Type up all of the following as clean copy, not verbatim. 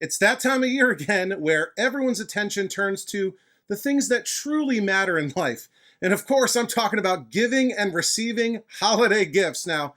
It's that time of year again where everyone's attention turns to the things that truly matter in life. And of course, I'm talking about giving and receiving holiday gifts. Now,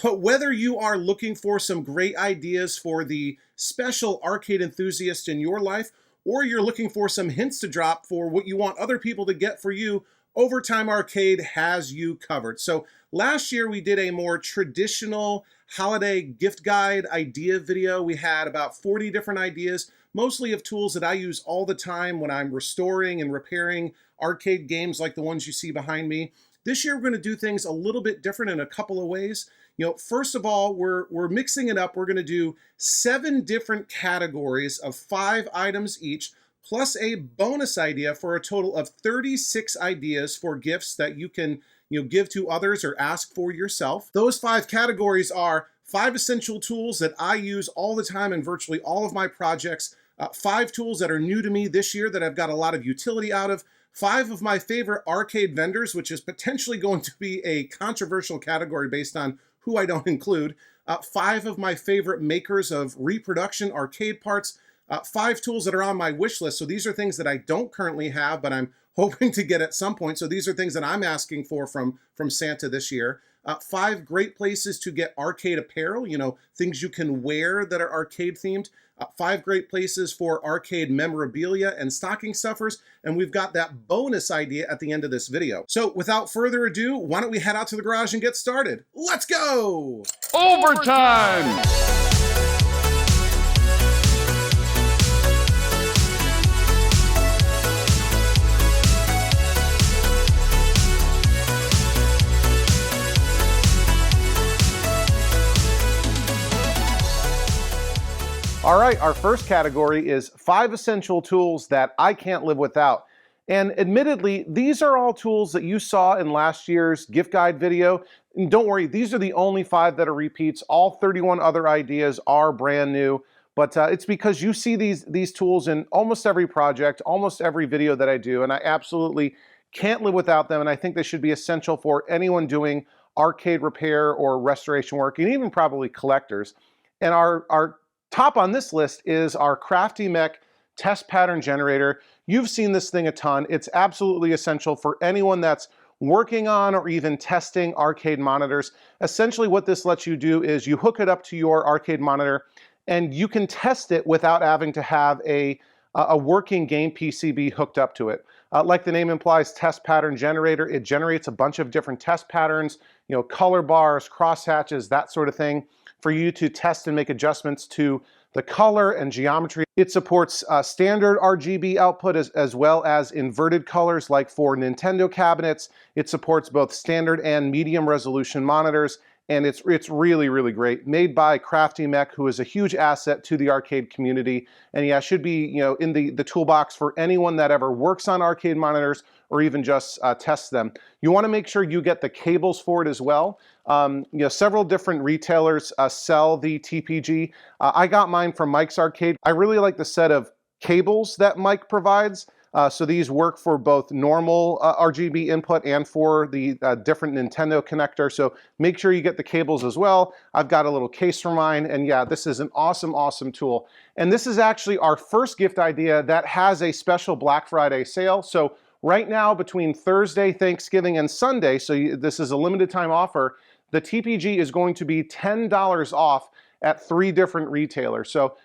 whether you are looking for some great ideas for the special arcade enthusiast in your life, or you're looking for some hints to drop for what you want other people to get for you, Overtime Arcade has you covered. So last year we did a more traditional holiday gift guide idea video. We had about 40 different ideas, mostly of tools that I use all the time when I'm restoring and repairing arcade games like the ones you see behind me. This year we're going to do things a little bit different in a couple of ways. First of all, we're mixing it up. We're going to do 7 different categories of 5 items each, plus a bonus idea for a total of 36 ideas for gifts that you can give to others or ask for yourself. Those 5 categories are 5 essential tools that I use all the time in virtually all of my projects, 5 tools that are new to me this year that I've got a lot of utility out of, 5 of my favorite arcade vendors, which is potentially going to be a controversial category based on who I don't include, 5 of my favorite makers of reproduction arcade parts, 5 tools that are on my wish list. So these are things that I don't currently have, but I'm hoping to get at some point. So these are things that I'm asking for from Santa this year. 5 great places to get arcade apparel, things you can wear that are arcade themed. 5 great places for arcade memorabilia and stocking stuffers. And we've got that bonus idea at the end of this video. So without further ado, why don't we head out to the garage and get started? Let's go! Overtime! All right, our first category is 5 essential tools that I can't live without. And admittedly, these are all tools that you saw in last year's gift guide video. And don't worry, these are the only 5 that are repeats. All 31 other ideas are brand new, but it's because you see these tools in almost every project, almost every video that I do, and I absolutely can't live without them, and I think they should be essential for anyone doing arcade repair or restoration work, and even probably collectors. And our top on this list is our Crafty Mech test pattern generator. You've seen this thing a ton. It's absolutely essential for anyone that's working on or even testing arcade monitors. Essentially what this lets you do is you hook it up to your arcade monitor and you can test it without having to have a working game PCB hooked up to it. Like the name implies, test pattern generator, it generates a bunch of different test patterns, color bars, crosshatches, that sort of thing, for you to test and make adjustments to the color and geometry. It supports standard RGB output as well as inverted colors like for Nintendo cabinets. It supports both standard and medium resolution monitors, and it's really, really great. Made by Crafty Mech, who is a huge asset to the arcade community. And yeah, should be in the toolbox for anyone that ever works on arcade monitors or even just tests them. You want to make sure you get the cables for it as well. Several different retailers sell the TPG. I got mine from Mike's Arcade. I really like the set of cables that Mike provides. So these work for both normal RGB input and for the different Nintendo connector. So make sure you get the cables as well. I've got a little case for mine, and yeah, this is an awesome, awesome tool. And this is actually our first gift idea that has a special Black Friday sale. So right now, between Thursday, Thanksgiving, and Sunday, so this is a limited time offer, the TPG is going to be $10 off at 3 different retailers. So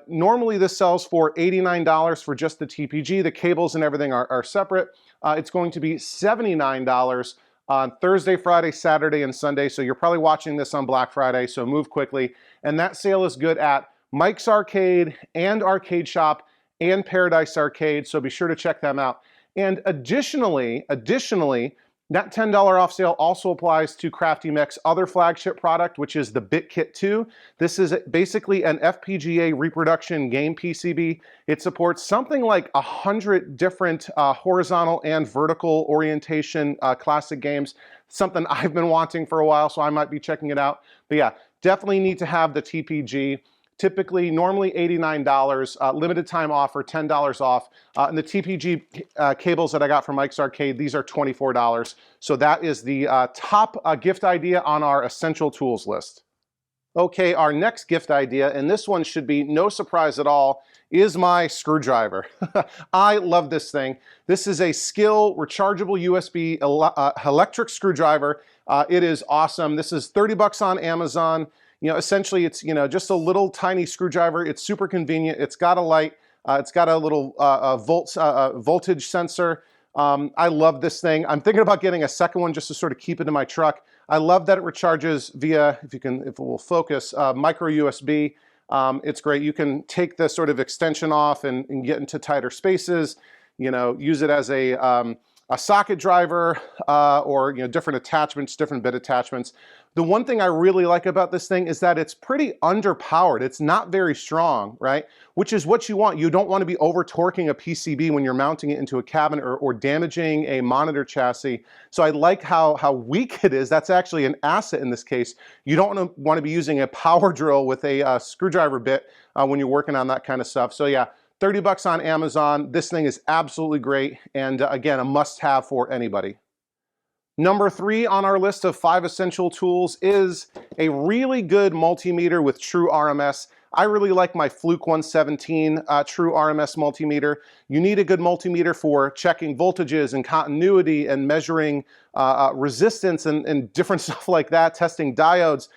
normally this sells for $89 for just the TPG. The cables and everything are separate. It's going to be $79 on Thursday, Friday, Saturday, and Sunday. So you're probably watching this on Black Friday, so move quickly. And that sale is good at Mike's Arcade and Arcade Shop and Paradise Arcade, so be sure to check them out. And additionally, that $10 off sale also applies to Crafty Mech's other flagship product, which is the BitKit 2. This is basically an FPGA reproduction game PCB. It supports something like 100 different horizontal and vertical orientation classic games, something I've been wanting for a while, so I might be checking it out. But yeah, definitely need to have the TPG. Typically, normally $89, limited time offer, $10 off. And the TPG cables that I got from Mike's Arcade, these are $24. So that is the top gift idea on our essential tools list. Okay, our next gift idea, and this one should be no surprise at all, is my screwdriver. I love this thing. This is a Skill rechargeable USB electric screwdriver. It is awesome. This is 30 bucks on Amazon. You know, essentially it's, you know, just a little tiny screwdriver. It's super convenient. It's got a light. It's got a little voltage sensor. I love this thing. I'm thinking about getting a second one just to sort of keep it in my truck. I love that it recharges via, if it will focus, micro USB. It's great. You can take the sort of extension off and get into tighter spaces. You know, use it as a socket driver or, you know, different attachments, different bit attachments. The one thing I really like about this thing is that it's pretty underpowered. It's not very strong, right? Which is what you want. You don't want to be over torquing a PCB when you're mounting it into a cabinet or damaging a monitor chassis. So I like how weak it is. That's actually an asset in this case. You don't want to be using a power drill with a screwdriver bit when you're working on that kind of stuff. So yeah, 30 bucks on Amazon. This thing is absolutely great. And again, a must-have for anybody. Number 3 on our list of 5 essential tools is a really good multimeter with true RMS. I really like my Fluke 117 true RMS multimeter. You need a good multimeter for checking voltages and continuity and measuring resistance and different stuff like that, testing diodes.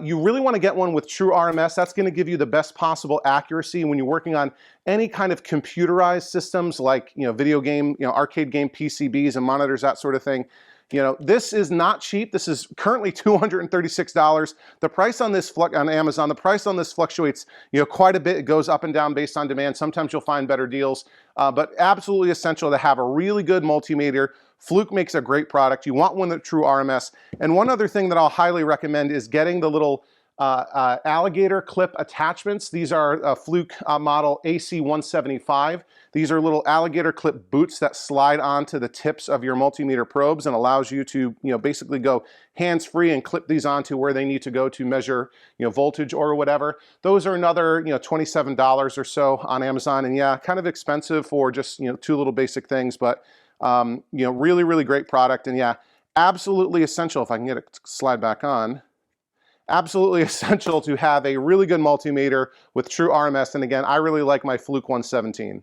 You really want to get one with true RMS. That's going to give you the best possible accuracy when you're working on any kind of computerized systems like, you know, video game, you know, arcade game PCBs and monitors, that sort of thing. You know, this is not cheap. This is currently $236. The price on this on Amazon, the price on this fluctuates, you know, quite a bit. It goes up and down based on demand. Sometimes you'll find better deals, but absolutely essential to have a really good multimeter. Fluke makes a great product. You want one with true RMS. And one other thing that I'll highly recommend is getting the little alligator clip attachments. These are Fluke model AC175. These are little alligator clip boots that slide onto the tips of your multimeter probes and allows you to, you know, basically go hands-free and clip these onto where they need to go to measure, you know, voltage or whatever. Those are another, you know, $27 or so on Amazon. And yeah, kind of expensive for just, you know, 2 little basic things, but you know, really, really great product. And yeah, absolutely essential. If I can get it to slide back on. Absolutely essential to have a really good multimeter with true RMS. And again, I really like my Fluke 117.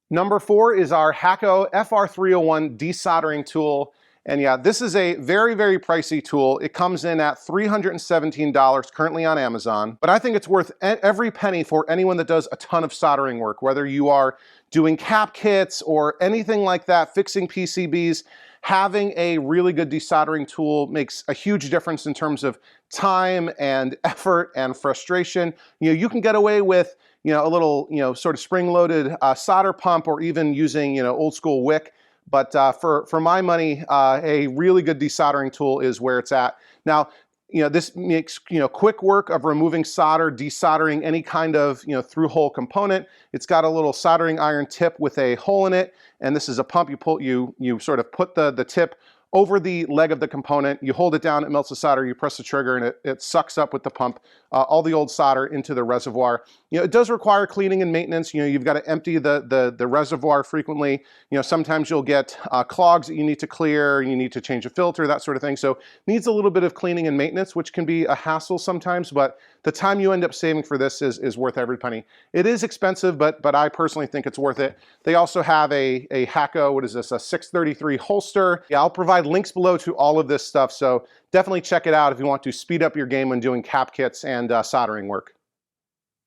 Number 4 is our Hacko FR301 desoldering tool. And yeah, this is a very, very pricey tool. It comes in at $317 currently on Amazon, but I think it's worth every penny for anyone that does a ton of soldering work, whether you are doing cap kits or anything like that, fixing PCBs. Having a really good desoldering tool makes a huge difference in terms of time and effort and frustration. You know, you can get away with, you know, a little, you know, sort of spring-loaded solder pump or even using, you know, old school wick. But for my money, a really good desoldering tool is where it's at. Now, you know, this makes, you know, quick work of removing solder, desoldering any kind of, you know, through-hole component. It's got a little soldering iron tip with a hole in it, and this is a pump. You sort of put the tip over the leg of the component, you hold it down, it melts the solder, you press the trigger, and it sucks up with the pump all the old solder into the reservoir. You know, it does require cleaning and maintenance. You know, you've got to empty the reservoir frequently. You know, sometimes you'll get clogs that you need to clear, you need to change a filter, that sort of thing. So needs a little bit of cleaning and maintenance, which can be a hassle sometimes, but the time you end up saving for this is worth every penny. It is expensive, but I personally think it's worth it. They also have a Hacko, what is this, a 633 holster. Yeah, I'll provide links below to all of this stuff, so definitely check it out if you want to speed up your game when doing cap kits and soldering work.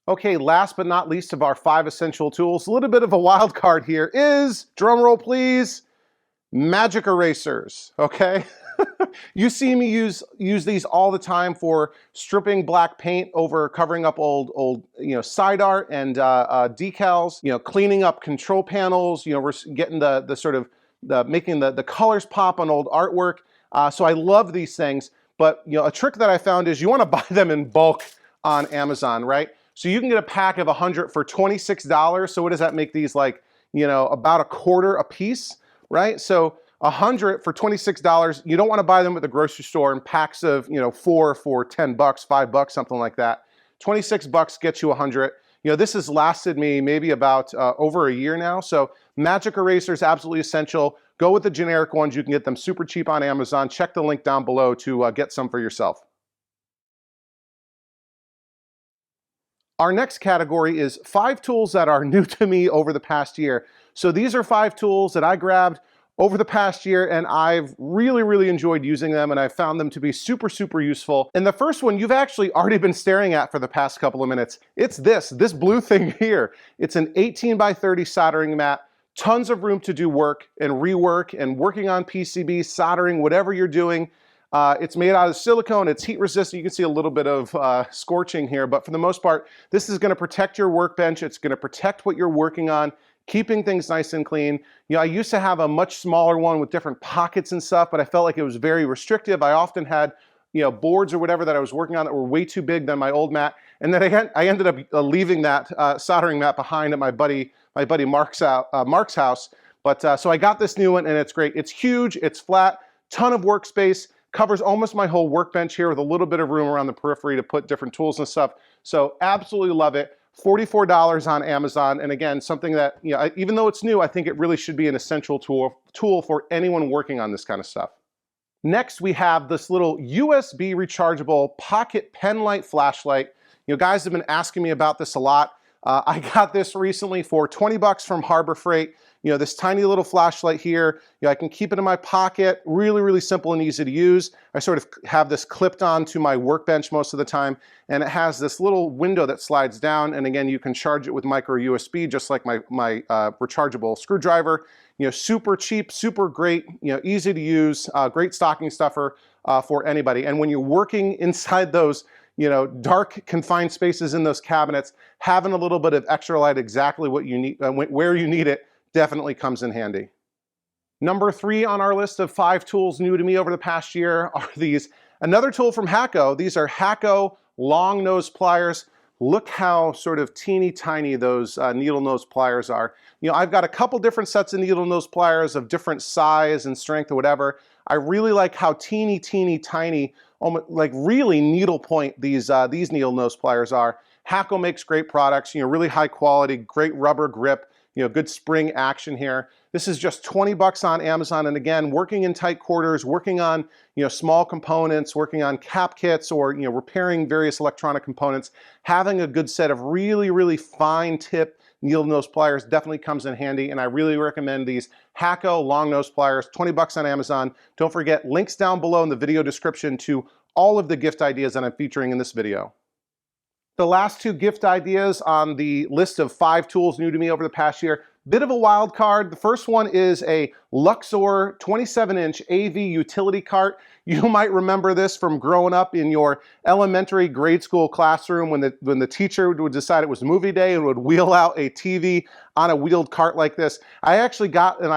Okay, last but not least of our 5 essential tools, a little bit of a wild card here is, drum roll please, magic erasers, okay? You see me use these all the time for stripping black paint over covering up old you know, side art and decals, you know, cleaning up control panels, you know, we're getting the sort of making the colors pop on old artwork. So I love these things, but you know, a trick that I found is you want to buy them in bulk on Amazon, right? So you can get a pack of 100 for $26. So what does that make these, like, you know, about a quarter a piece, right? So 100 for $26. You don't want to buy them at the grocery store in packs of, you know, 4 for 10 bucks, 5 bucks, something like that. 26 bucks gets you 100. You know, this has lasted me maybe about over a year now. So magic erasers, absolutely essential. Go with the generic ones. You can get them super cheap on Amazon. Check the link down below to get some for yourself. Our next category is 5 tools that are new to me over the past year. So these are 5 tools that I grabbed over the past year, and I've really enjoyed using them, and I've found them to be super useful. And the first one you've actually already been staring at for the past couple of minutes. It's this blue thing here. It's an 18 by 30 soldering mat. Tons of room to do work and rework and working on PCB, soldering, whatever you're doing. It's made out of silicone, it's heat resistant. You can see a little bit of scorching here, but for the most part, this is gonna protect your workbench. It's gonna protect what you're working on, keeping things nice and clean. You know, I used to have a much smaller one with different pockets and stuff, but I felt like it was very restrictive. I often had, you know, boards or whatever that I was working on that were way too big than my old mat. And then I ended up leaving that soldering mat behind at my buddy Mark's house. But so I got this new one, and it's great. It's huge, it's flat, ton of workspace, covers almost my whole workbench here with a little bit of room around the periphery to put different tools and stuff. So absolutely love it. $44 on Amazon, and again, something that, you know, even though it's new, I think it really should be an essential tool for anyone working on this kind of stuff. Next, we have this little USB rechargeable pocket pen light flashlight. You know, guys have been asking me about this a lot. I got this recently for 20 bucks from Harbor Freight. You know, this tiny little flashlight here, you know, I can keep it in my pocket, really simple and easy to use. I sort of have this clipped on to my workbench most of the time, and it has this little window that slides down, and again, you can charge it with micro USB, just like my rechargeable screwdriver. You know, super cheap, super great, you know, easy to use, great stocking stuffer for anybody. And when you're working inside those, you know, dark confined spaces in those cabinets, having a little bit of extra light exactly what you need, where you need it, definitely comes in handy. Number 3 on our list of 5 tools new to me over the past year are these. Another tool from Hakko. These are Hakko long nose pliers. Look how sort of teeny tiny those needle nose pliers are. You know, I've got a couple different sets of needle nose pliers of different size and strength or whatever. I really like how teeny tiny, almost like really needle point these needle nose pliers are. Hakko makes great products, you know, really high quality, great rubber grip, you know, good spring action here. This is just 20 bucks on Amazon, and again, working in tight quarters, working on, you know, small components, working on cap kits, or, you know, repairing various electronic components, having a good set of really fine tip needle nose pliers definitely comes in handy, and I really recommend these Hakko long nose pliers, 20 bucks on Amazon. Don't forget, links down below in the video description to all of the gift ideas that I'm featuring in this video. The last 2 gift ideas on the list of 5 tools new to me over the past year, bit of a wild card. The first one is a Luxor 27-inch AV utility cart. You might remember this from growing up in your elementary grade school classroom when the teacher would decide it was movie day and would wheel out a TV on a wheeled cart like this. I actually got the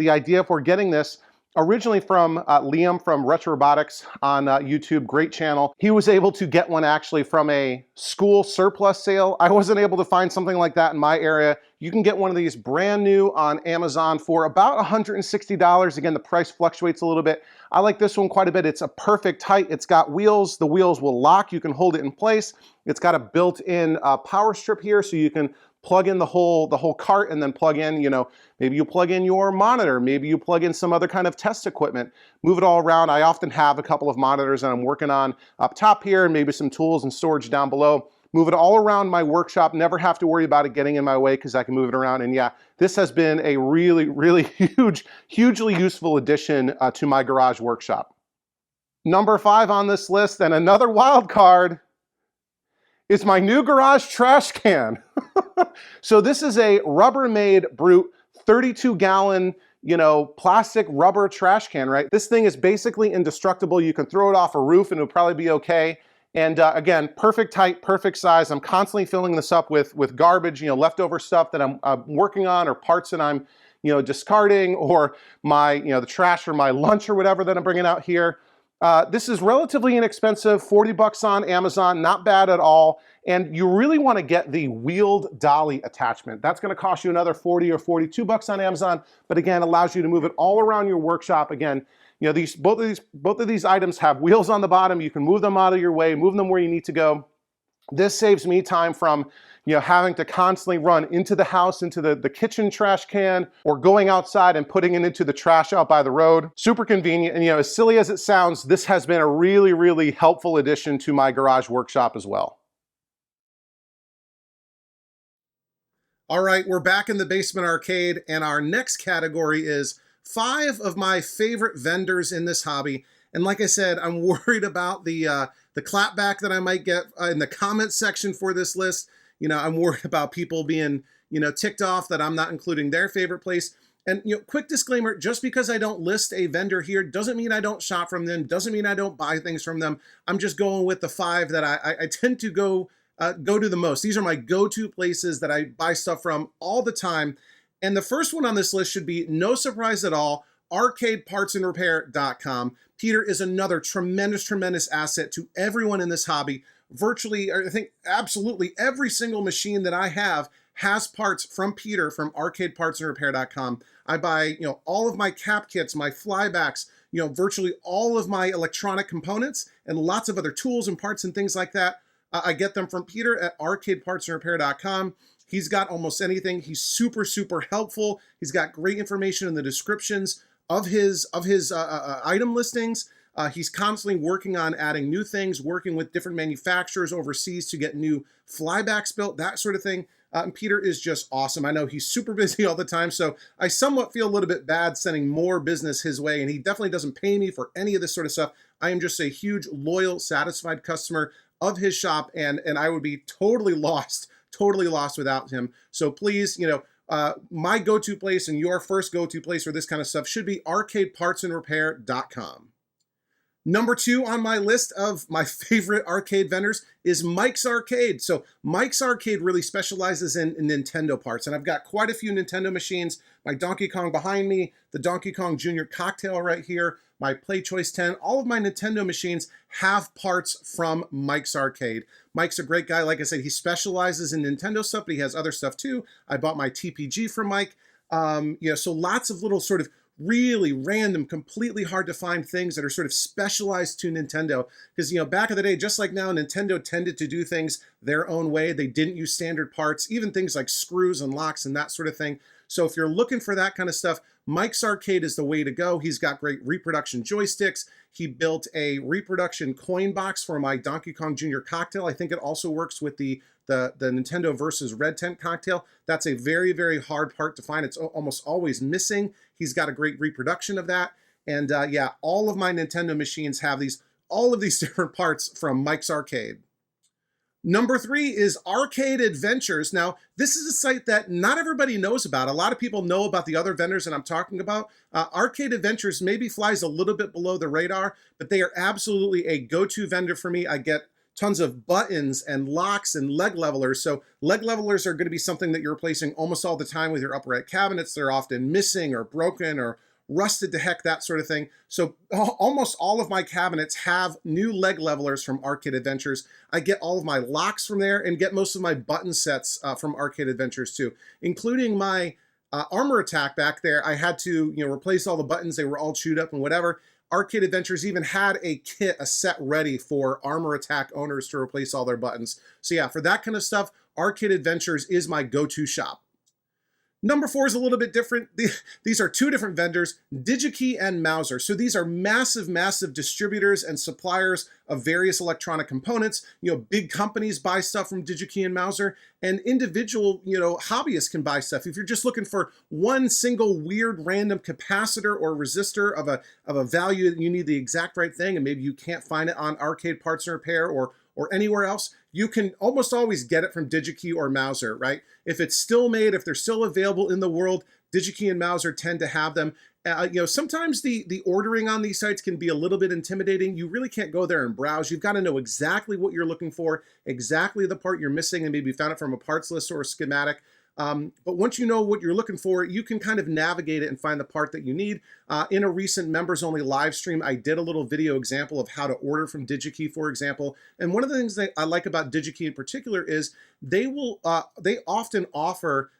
idea for getting this originally from Liam from Retrobotics on YouTube, great channel. He was able to get one actually from a school surplus sale. I wasn't able to find something like that in my area. You can get one of these brand new on Amazon for about $160. Again, the price fluctuates a little bit. I like this one quite a bit. It's a perfect height. It's got wheels. The wheels will lock. You can hold it in place. It's got a built-in power strip here, so you can plug in the whole cart and then plug in, you know, maybe you plug in your monitor, maybe you plug in some other kind of test equipment, move it all around. I often have a couple of monitors that I'm working on up top here, and maybe some tools and storage down below. Move it all around my workshop, never have to worry about it getting in my way because I can move it around. And yeah, this has been a really hugely useful addition to my garage workshop. Number 5 on this list, and another wild card, is my new garage trash can. So this is a Rubbermaid Brute 32-gallon, you know, plastic rubber trash can, right? This thing is basically indestructible. You can throw it off a roof and it'll probably be okay. And again, perfect height, perfect size. I'm constantly filling this up with garbage, you know, leftover stuff that I'm working on, or parts that I'm, you know, discarding, or my, you know, the trash for my lunch or whatever that I'm bringing out here. This is relatively inexpensive, 40 bucks on Amazon, not bad at all. And you really want to get the wheeled dolly attachment. That's going to cost you another 40 or 42 bucks on Amazon, but again, allows you to move it all around your workshop. Again, you know, both of these items have wheels on the bottom. You can move them out of your way, move them where you need to go. This saves me time from, you know, having to constantly run into the house, into the kitchen trash can, or going outside and putting it into the trash out by the road. Super convenient. And, you know, as silly as it sounds, this has been a really helpful addition to my garage workshop as well. All right, we're back in the basement arcade, and our next category is 5 of my favorite vendors in this hobby. And like I said, I'm worried about the clapback that I might get in the comments section for this list. You know, I'm worried about people being, you know, ticked off that I'm not including their favorite place. And, you know, quick disclaimer, just because I don't list a vendor here doesn't mean I don't shop from them, doesn't mean I don't buy things from them. I'm just going with the 5 that I tend to go to the most. These are my go-to places that I buy stuff from all the time. And the first one on this list should be, no surprise at all, arcadepartsandrepair.com. Peter is another tremendous asset to everyone in this hobby. Virtually, I think absolutely every single machine that I have has parts from Peter from arcadepartsandrepair.com. I buy, you know, all of my cap kits, my flybacks, you know, virtually all of my electronic components and lots of other tools and parts and things like that. I get them from Peter at arcadepartsandrepair.com. He's got almost anything. He's super helpful. He's got great information in the descriptions of his item listings. He's constantly working on adding new things, working with different manufacturers overseas to get new flybacks built, that sort of thing. And Peter is just awesome. I know he's super busy all the time, so I somewhat feel a little bit bad sending more business his way, and he definitely doesn't pay me for any of this sort of stuff. I am just a huge, loyal, satisfied customer of his shop, and I would be totally lost without him. So please, you know, my go-to place and your first go-to place for this kind of stuff should be arcadepartsandrepair.com. Number 2 on my list of my favorite arcade vendors is Mike's Arcade. So Mike's Arcade really specializes in Nintendo parts, and I've got quite a few Nintendo machines. My Donkey Kong behind me, the Donkey Kong Jr. Cocktail right here, my Play Choice 10, all of my Nintendo machines have parts from Mike's Arcade. Mike's a great guy. Like I said, he specializes in Nintendo stuff, but he has other stuff too. I bought my TPG from Mike. You know, so lots of little sort of really random, completely hard to find things that are sort of specialized to Nintendo. Because, you know, back in the day, just like now, Nintendo tended to do things their own way. They didn't use standard parts, even things like screws and locks and that sort of thing. So if you're looking for that kind of stuff, Mike's Arcade is the way to go. He's got great Reproduction joysticks. He built a Reproduction coin box for my Donkey Kong Jr. Cocktail. I think it also works with the Nintendo versus Red Tent Cocktail. That's a very hard part to find. It's almost always missing. He's got a great reproduction of that. And yeah, all of my Nintendo machines have all of these different parts from Mike's Arcade. Number 3 is Arcade Adventures. Now, this is a site that not everybody knows about. A lot of people know about the other vendors that I'm talking about. Arcade Adventures maybe flies a little bit below the radar, but they are absolutely a go-to vendor for me. I get tons of buttons and locks and leg levelers. So leg levelers are going to be something that you're replacing almost all the time with your upright cabinets. They're often missing or broken or rusted to heck, that sort of thing. So almost all of my cabinets have new leg levelers from Arcade Adventures. I get all of my locks from there and get most of my button sets from Arcade Adventures too, including my Armor Attack back there. I had to, you know, replace all the buttons. They were all chewed up and whatever. Arcade Adventures even had a set ready for Armor Attack owners to replace all their buttons. So yeah, for that kind of stuff, Arcade Adventures is my go-to shop. Number 4 is a little bit different. These are 2 different vendors, DigiKey and Mouser. So these are massive distributors and suppliers of various electronic components. You know, big companies buy stuff from DigiKey and Mouser, and individual, you know, hobbyists can buy stuff. If you're just looking for one single weird random capacitor or resistor of a value that you need the exact right thing, and maybe you can't find it on Arcade Parts and Repair or anywhere else, you can almost always get it from DigiKey or Mouser, right? If it's still made, if they're still available in the world, DigiKey and Mouser tend to have them. You know, sometimes the ordering on these sites can be a little bit intimidating. You really can't go there and browse. You've got to know exactly what you're looking for, exactly the part you're missing, and maybe found it from a parts list or a schematic. But once you know what you're looking for, you can kind of navigate it and find the part that you need. In a recent members-only live stream, I did a little video example of how to order from DigiKey, for example. And one of the things that I like about DigiKey in particular is they often offer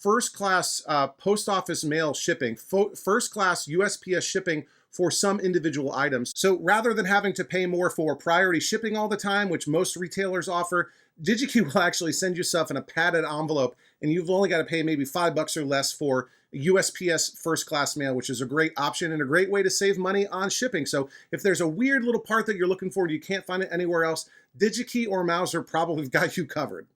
first-class post office mail shipping, first-class USPS shipping for some individual items. So rather than having to pay more for priority shipping all the time, which most retailers offer, DigiKey will actually send you stuff in a padded envelope, and you've only got to pay maybe $5 or less for USPS first class mail, which is a great option and a great way to save money on shipping. So if there's a weird little part that you're looking for and you can't find it anywhere else, DigiKey or Mouser probably got you covered.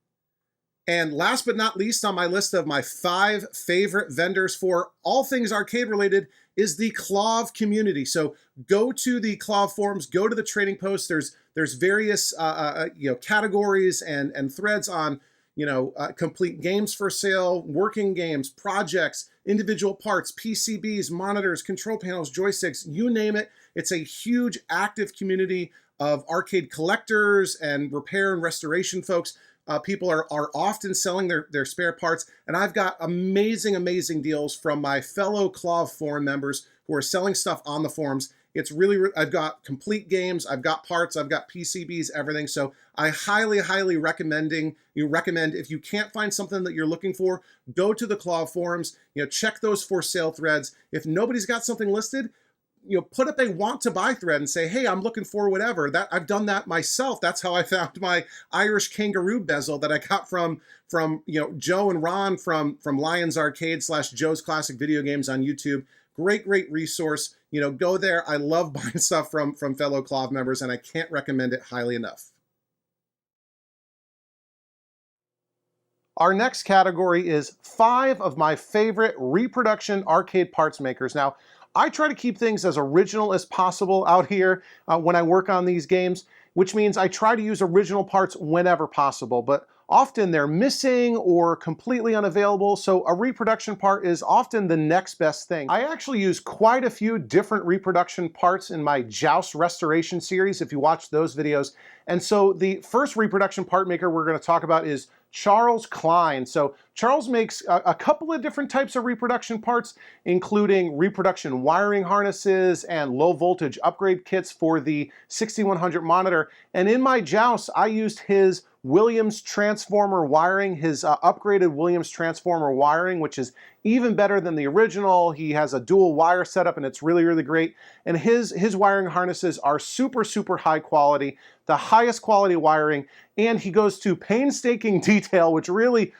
And last but not least on my list of my 5 favorite vendors for all things arcade related is the Clov community. So go to the Clov forums, go to the trading posts. There's various categories and threads on complete games for sale, working games, projects, individual parts, PCBs, monitors, control panels, joysticks, you name it. It's a huge active community of arcade collectors and repair and restoration folks. People are often selling their spare parts, and I've got amazing deals from my fellow Clov forum members who are selling stuff on the forums. It's really, I've got complete games, I've got parts, I've got PCBs, everything. So I highly recommend if you can't find something that you're looking for, go to the Clov forums, check those for sale threads. If nobody's got something listed, put up a want to buy thread and say, hey, I'm looking for whatever. That I've done that myself. That's how I found my Irish kangaroo bezel that I got from Joe and Ron from Lions Arcade / Joe's Classic Video Games on YouTube. Great resource. Go there. I love buying stuff from fellow Clov members, and I can't recommend it highly enough. Our next category is 5 of my favorite reproduction arcade parts makers. Now, I try to keep things as original as possible out here when I work on these games, which means I try to use original parts whenever possible, but often they're missing or completely unavailable, so a reproduction part is often the next best thing. I actually use quite a few different reproduction parts in my Joust restoration series, if you watch those videos. And so the first reproduction part maker we're going to talk about is Charles Klein. So Charles makes a couple of different types of reproduction parts, including reproduction wiring harnesses and low voltage upgrade kits for the 6100 monitor. And in my Joust, I used his Williams transformer wiring, his upgraded Williams transformer wiring, which is even better than the original. He has a dual wire setup and it's really great. And his wiring harnesses are super high quality, the highest quality wiring, and he goes to painstaking detail, which really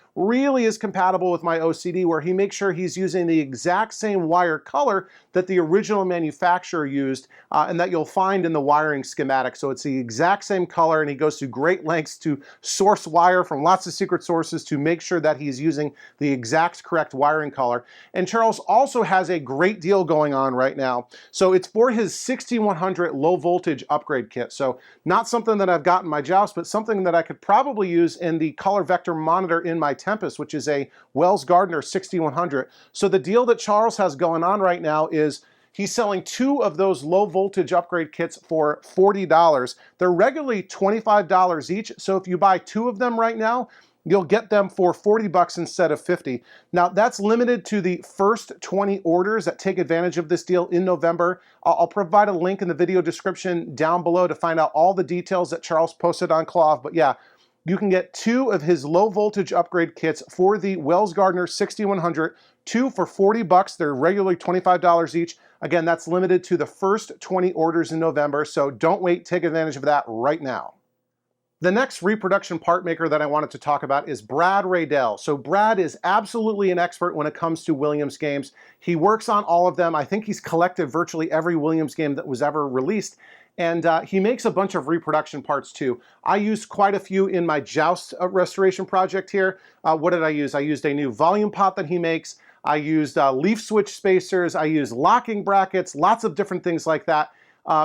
is compatible with my OCD, where he makes sure he's using the exact same wire color that the original manufacturer used and that you'll find in the wiring schematic. So it's the exact same color, and he goes to great lengths to source wire from lots of secret sources to make sure that he's using the exact correct wiring color. And Charles also has a great deal going on right now. So it's for his 6100 low voltage upgrade kit. So not something that I've got in my Joust, but something that I could probably use in the color vector monitor in my Tempest, which is a Wells Gardner 6100. So the deal that Charles has going on right now is he's selling 2 of those low voltage upgrade kits for $40. They're regularly $25 each. So if you buy 2 of them right now, you'll get them for $40 instead of $50. Now that's limited to the first 20 orders that take advantage of this deal in November. I'll provide a link in the video description down below to find out all the details that Charles posted on Clov. But yeah, you can get 2 of his low voltage upgrade kits for the Wells Gardner 6100, 2 for $40. They're regularly $25 each. Again, that's limited to the first 20 orders in November, so don't wait, take advantage of that right now. The next reproduction part maker that I wanted to talk about is Brad Raydell. So Brad is absolutely an expert when it comes to Williams games. He works on all of them. I think he's collected virtually every Williams game that was ever released. And he makes a bunch of reproduction parts too. I used quite a few in my Joust restoration project here. What did I use? I used a new volume pot that he makes. I used leaf switch spacers. I used locking brackets, lots of different things like that.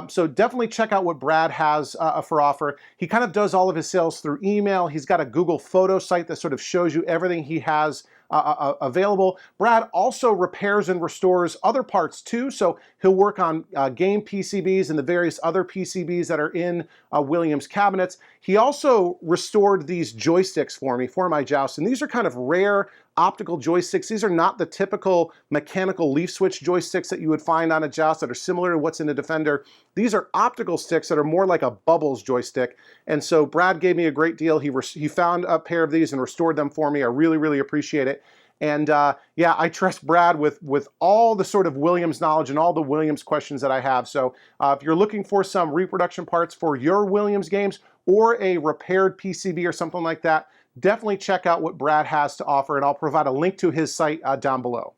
So definitely check out what Brad has for offer. He kind of does all of his sales through email. He's got a Google photo site that sort of shows you everything he has available. Brad also repairs and restores other parts too, so he'll work on game PCBs and the various other PCBs that are in Williams cabinets. He also restored these joysticks for me for my Joust, and these are kind of rare optical joysticks. These are not the typical mechanical leaf switch joysticks that you would find on a Joust that are similar to what's in a Defender. These are optical sticks that are more like a Bubbles joystick. And so Brad gave me a great deal. He found a pair of these and restored them for me. I really appreciate it. And yeah, I trust Brad with all the sort of Williams knowledge and all the Williams questions that I have. So if you're looking for some reproduction parts for your Williams games or a repaired PCB or something like that, definitely check out what Brad has to offer, and I'll provide a link to his site down below.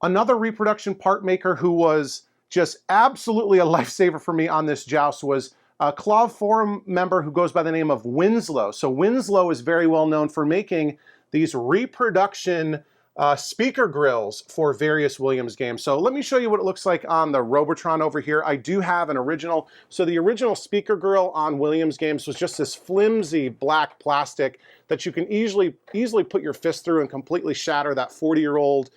Another reproduction part maker who was just absolutely a lifesaver for me on this Joust was a Clav forum member who goes by the name of Winslow. So Winslow is very well known for making these reproduction speaker grills for various Williams games. So let me show you what it looks like on the Robotron over here. I do have an original. So the original speaker grill on Williams games was just this flimsy black plastic that you can easily put your fist through and completely shatter that 40-year-old,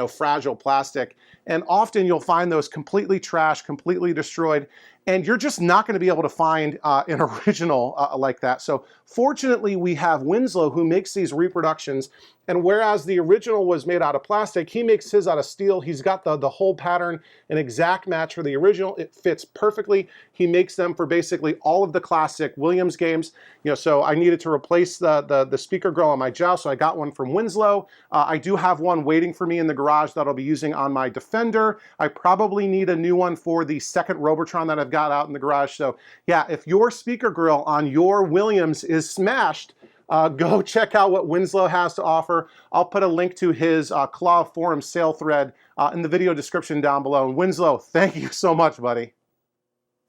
fragile plastic. And often you'll find those completely trashed, completely destroyed, and you're just not going to be able to find an original like that. So fortunately, we have Winslow who makes these reproductions, and whereas the original was made out of plastic, he makes his out of steel. He's got the whole pattern, an exact match for the original. It fits perfectly. He makes them for basically all of the classic Williams games. So I needed to replace the speaker grill on my Joust, so I got one from Winslow. I do have one waiting for me in the garage that I'll be using on my Defender. I probably need a new one for the second Robotron that I've got out in the garage. So yeah, if your speaker grill on your Williams is smashed, go check out what Winslow has to offer. I'll put a link to his Clav forum sale thread in the video description down below. And Winslow, thank you so much, buddy.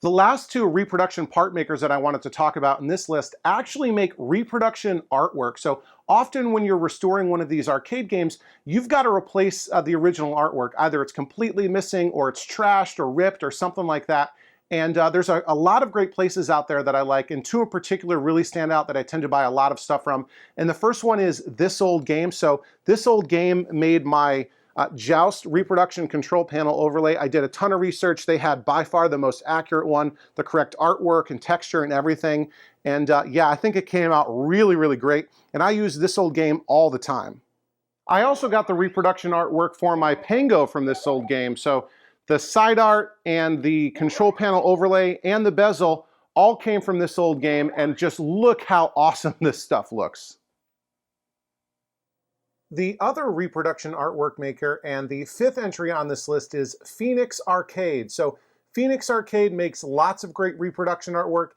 The last two reproduction part makers that I wanted to talk about in this list actually make reproduction artwork. So often when you're restoring one of these arcade games, you've got to replace the original artwork. Either it's completely missing or it's trashed or ripped or something like that. And there's a lot of great places out there that I like, and two in particular really stand out that I tend to buy a lot of stuff from. And the first one is This Old Game. So This Old Game made my Joust reproduction control panel overlay. I did a ton of research. They had by far the most accurate one, the correct artwork and texture and everything. And yeah, I think it came out really, really great. And I use This Old Game all the time. I also got the reproduction artwork for my Pango from This Old Game. So the side art and the control panel overlay and the bezel all came from This Old Game, and just look how awesome this stuff looks. The other reproduction artwork maker and the fifth entry on this list is Phoenix Arcade. So Phoenix Arcade makes lots of great reproduction artwork,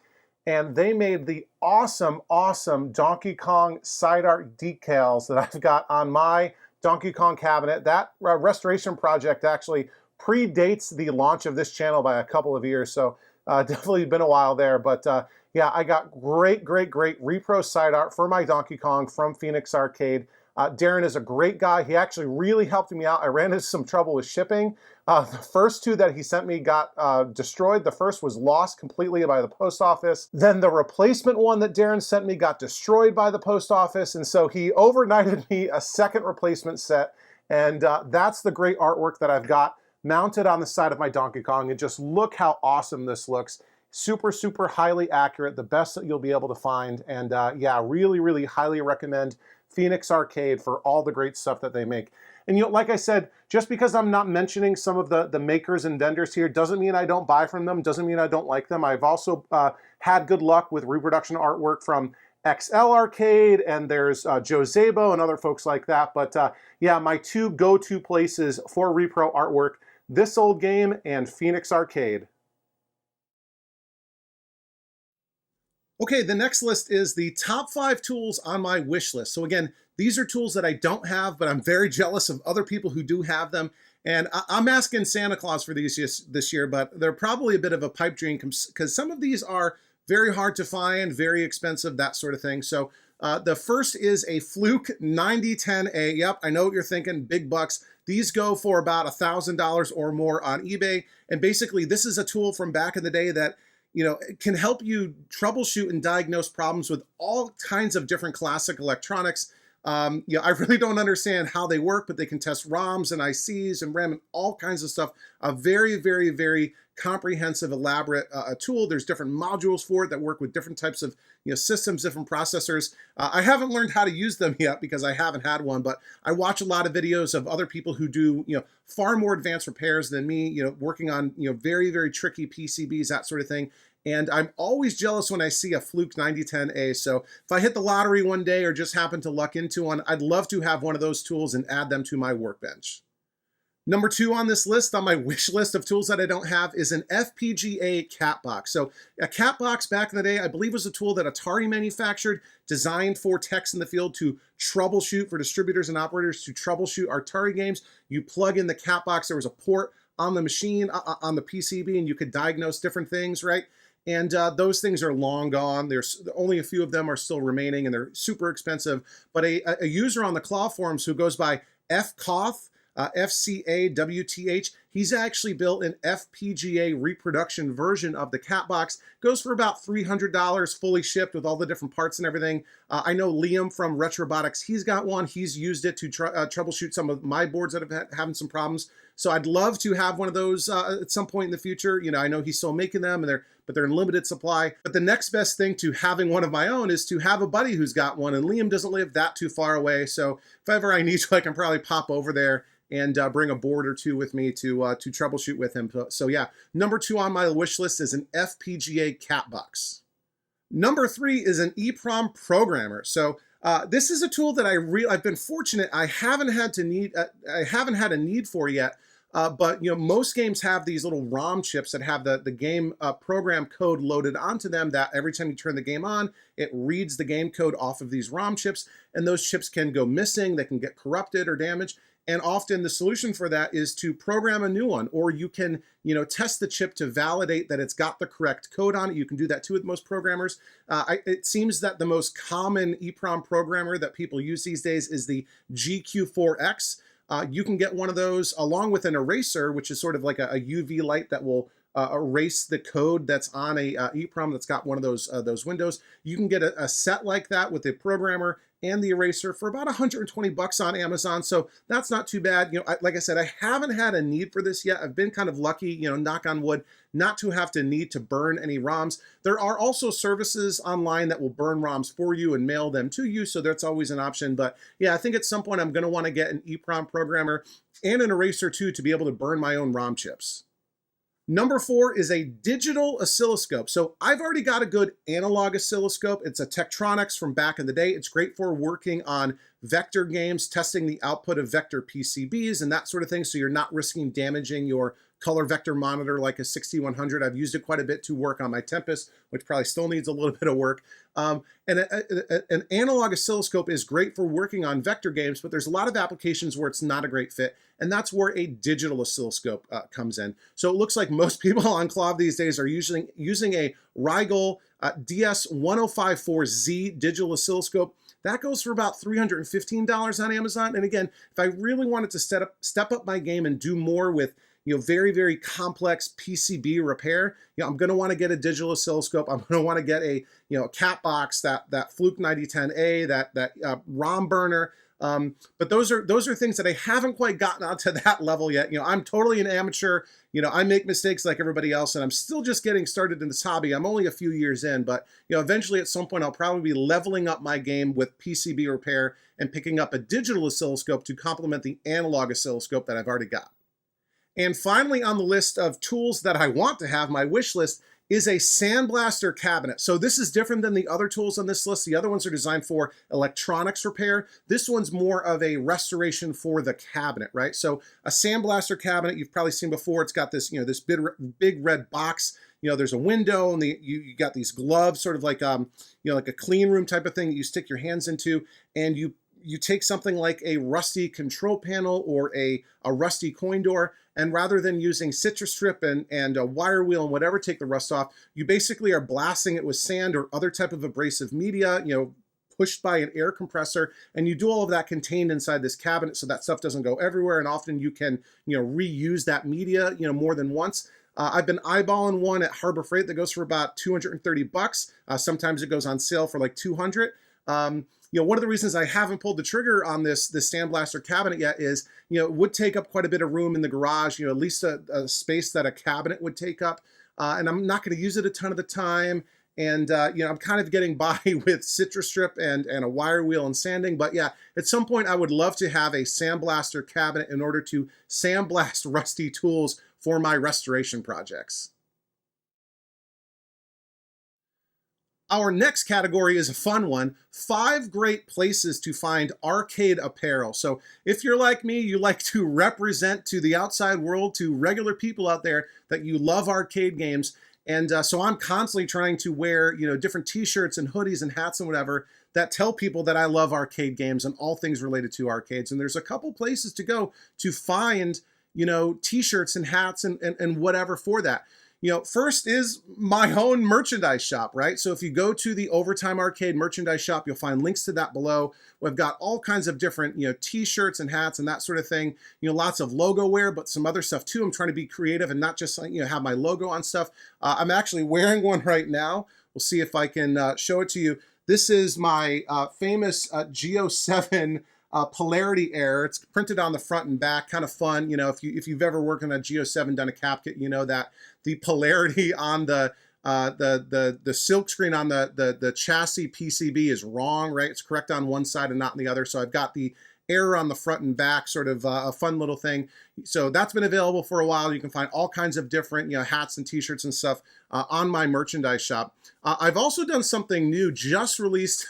and they made the awesome, awesome Donkey Kong side art decals that I've got on my Donkey Kong cabinet. That restoration project actually predates the launch of this channel by a couple of years, so definitely been a while there. But yeah, I got great repro side art for my Donkey Kong from Phoenix Arcade. Darren is a great guy. He actually really helped me out. I ran into some trouble with shipping. The first two that he sent me got destroyed. The first was lost completely by the post office. Then the replacement one that Darren sent me got destroyed by the post office, and so he overnighted me a second replacement set, and that's the great artwork that I've got mounted on the side of my Donkey Kong. And just look how awesome this looks. Super, super highly accurate, the best that you'll be able to find. And yeah, really highly recommend Phoenix Arcade for all the great stuff that they make. And like I said, just because I'm not mentioning some of the makers and vendors here doesn't mean I don't buy from them, doesn't mean I don't like them. I've also had good luck with reproduction artwork from XL Arcade, and there's Joe Zabo and other folks like that. But yeah, my two go-to places for repro artwork, This Old Game and Phoenix Arcade. Okay, the next list is the top 5 tools on my wish list. So again, these are tools that I don't have, but I'm very jealous of other people who do have them. And I'm asking Santa Claus for these this year, but they're probably a bit of a pipe dream because some of these are very hard to find, very expensive, that sort of thing. So the first is a Fluke 9010A. Yep, I know what you're thinking, big bucks. These go for about $1,000 or more on eBay. And basically, this is a tool from back in the day that can help you troubleshoot and diagnose problems with all kinds of different classic electronics. I really don't understand how they work, but they can test ROMs and ICs and RAM and all kinds of stuff. A very comprehensive, elaborate tool. There's different modules for it that work with different types of systems, different processors. I haven't learned how to use them yet because I haven't had one, but I watch a lot of videos of other people who do far more advanced repairs than me, working on very tricky PCBs, that sort of thing. And I'm always jealous when I see a Fluke 9010A. So if I hit the lottery one day or just happen to luck into one, I'd love to have one of those tools and add them to my workbench. Number 2 on this list, on my wish list of tools that I don't have, is an FPGA cat box. So a cat box back in the day, I believe, was a tool that Atari manufactured, designed for techs in the field to troubleshoot, for distributors and operators to troubleshoot Atari games. You plug in the cat box, there was a port on the machine, on the PCB, and you could diagnose different things, right? And those things are long gone. There's only a few of them are still remaining, and they're super expensive. But a user on the Claw forums who goes by FCawth, FCAWTH, he's actually built an FPGA reproduction version of the cat box. Goes for about $300 fully shipped with all the different parts and everything. I know Liam from Retrobotics, he's got one. He's used it to troubleshoot some of my boards that have having some problems. So I'd love to have one of those at some point in the future. You know, I know he's still making them, and they're in limited supply. But the next best thing to having one of my own is to have a buddy who's got one, and Liam doesn't live that too far away. So if ever I need to, I can probably pop over there and bring a board or two with me to troubleshoot with him. So yeah, number 2 on my wish list is an FPGA cat box. Number 3 is an EEPROM programmer. So this is a tool that I've been fortunate I haven't had a need for yet. But you know, most games have these little ROM chips that have the game program code loaded onto them, that every time you turn the game on, it reads the game code off of these ROM chips, and those chips can go missing, they can get corrupted or damaged. And often the solution for that is to program a new one, or you can, you know, test the chip to validate that it's got the correct code on it. You can do that too with most programmers. It seems that the most common EEPROM programmer that people use these days is the GQ4X. You can get one of those along with an eraser, which is sort of like a UV light that will erase the code that's on a EEPROM that's got one of those windows. You can get a set like that with the programmer and the eraser for about 120 bucks on Amazon. So that's not too bad. You know, like I said, I haven't had a need for this yet. I've been kind of lucky, you know, knock on wood, not to have to need to burn any ROMs. There are also services online that will burn ROMs for you and mail them to you. So that's always an option. But yeah, I think at some point I'm going to want to get an EEPROM programmer and an eraser too, to be able to burn my own ROM chips. Number 4 is a digital oscilloscope. So I've already got a good analog oscilloscope. It's a Tektronix from back in the day. It's great for working on vector games, testing the output of vector PCBs and that sort of thing, so you're not risking damaging your color vector monitor like a 6100. I've used it quite a bit to work on my Tempest, which probably still needs a little bit of work. And an analog oscilloscope is great for working on vector games, but there's a lot of applications where it's not a great fit, and that's where a digital oscilloscope comes in. So it looks like most people on Clov these days are using a Rigol DS1054Z digital oscilloscope. That goes for about $315 on Amazon. And again, if I really wanted to step up my game and do more with, you know, very, very complex PCB repair, you know, I'm going to want to get a digital oscilloscope. I'm going to want to get a, you know, a cat box, that Fluke 9010A, that ROM burner. But those are things that I haven't quite gotten onto that level yet. You know, I'm totally an amateur. You know, I make mistakes like everybody else, and I'm still just getting started in this hobby. I'm only a few years in, but you know, eventually at some point I'll probably be leveling up my game with PCB repair and picking up a digital oscilloscope to complement the analog oscilloscope that I've already got. And finally on the list of tools that I want to have, my wish list, is a sandblaster cabinet. So this is different than the other tools on this list. The other ones are designed for electronics repair. This one's more of a restoration for the cabinet, right? So a sandblaster cabinet, you've probably seen before. It's got this, you know, this big red box. You know, there's a window, and you got these gloves, sort of like you know, like a clean room type of thing that you stick your hands into, and you take something like a rusty control panel or a rusty coin door, and rather than using citrus strip and a wire wheel and whatever take the rust off, you basically are blasting it with sand or other type of abrasive media, you know, pushed by an air compressor, and you do all of that contained inside this cabinet so that stuff doesn't go everywhere, and often you can, you know, reuse that media, you know, more than once. I've been eyeballing one at Harbor Freight that goes for about 230 bucks. Sometimes it goes on sale for like 200. You know, one of the reasons I haven't pulled the trigger on this sandblaster cabinet yet is, you know, it would take up quite a bit of room in the garage, you know, at least a space that a cabinet would take up. And I'm not going to use it a ton of the time. And, you know, I'm kind of getting by with citrus strip and a wire wheel and sanding. But yeah, at some point I would love to have a sandblaster cabinet in order to sandblast rusty tools for my restoration projects. Our next category is a fun one: 5 great places to find arcade apparel. So if you're like me, you like to represent to the outside world, to regular people out there, that you love arcade games. And so I'm constantly trying to wear, you know, different t-shirts and hoodies and hats and whatever that tell people that I love arcade games and all things related to arcades. And there's a couple places to go to find, you know, t-shirts and hats and whatever for that. First is my own merchandise shop, right? So if you go to the Overtime Arcade merchandise shop, you'll find links to that below. We've got all kinds of different, t-shirts and hats and that sort of thing. Lots of logo wear, but some other stuff too. I'm trying to be creative and not just, have my logo on stuff. I'm actually wearing one right now. We'll see if I can show it to you. This is my famous Geo 7 Polarity Air. It's printed on the front and back, kind of fun. If you've ever worked on a Geo 7, done a cap kit, you know that the polarity on the silk screen on the chassis PCB is wrong, right? It's correct on one side and not on the other. So I've got the error on the front and back, sort of a fun little thing. So that's been available for a while. You can find all kinds of different, hats and t-shirts and stuff on my merchandise shop. I've also done something new, just released,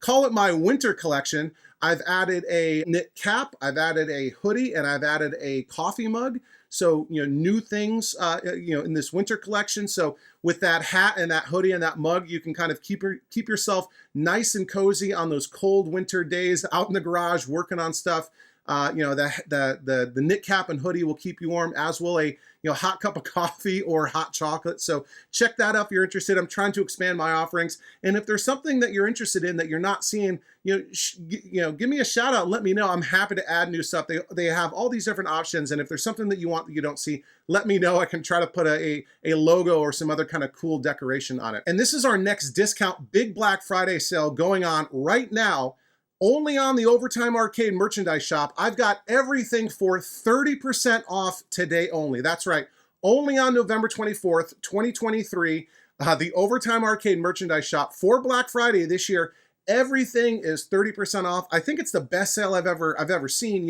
call it my winter collection. I've added a knit cap, I've added a hoodie, and I've added a coffee mug. So, new things, in this winter collection. So with that hat and that hoodie and that mug, you can kind of keep yourself nice and cozy on those cold winter days out in the garage working on stuff. The knit cap and hoodie will keep you warm, as will a hot cup of coffee or hot chocolate. So check that out if you're interested. I'm trying to expand my offerings, and if there's something that you're interested in that you're not seeing, give me a shout out and let me know. I'm happy to add new stuff. They have all these different options, and if there's something that you want that you don't see, let me know. I can try to put a logo or some other kind of cool decoration on it. And this is our next discount Big Black Friday sale going on right now. Only on the Overtime Arcade merchandise shop. I've got everything for 30% off today only. That's right. Only on November 24th, 2023, the Overtime Arcade merchandise shop for Black Friday this year. Everything is 30% off. I think it's the best sale I've ever seen.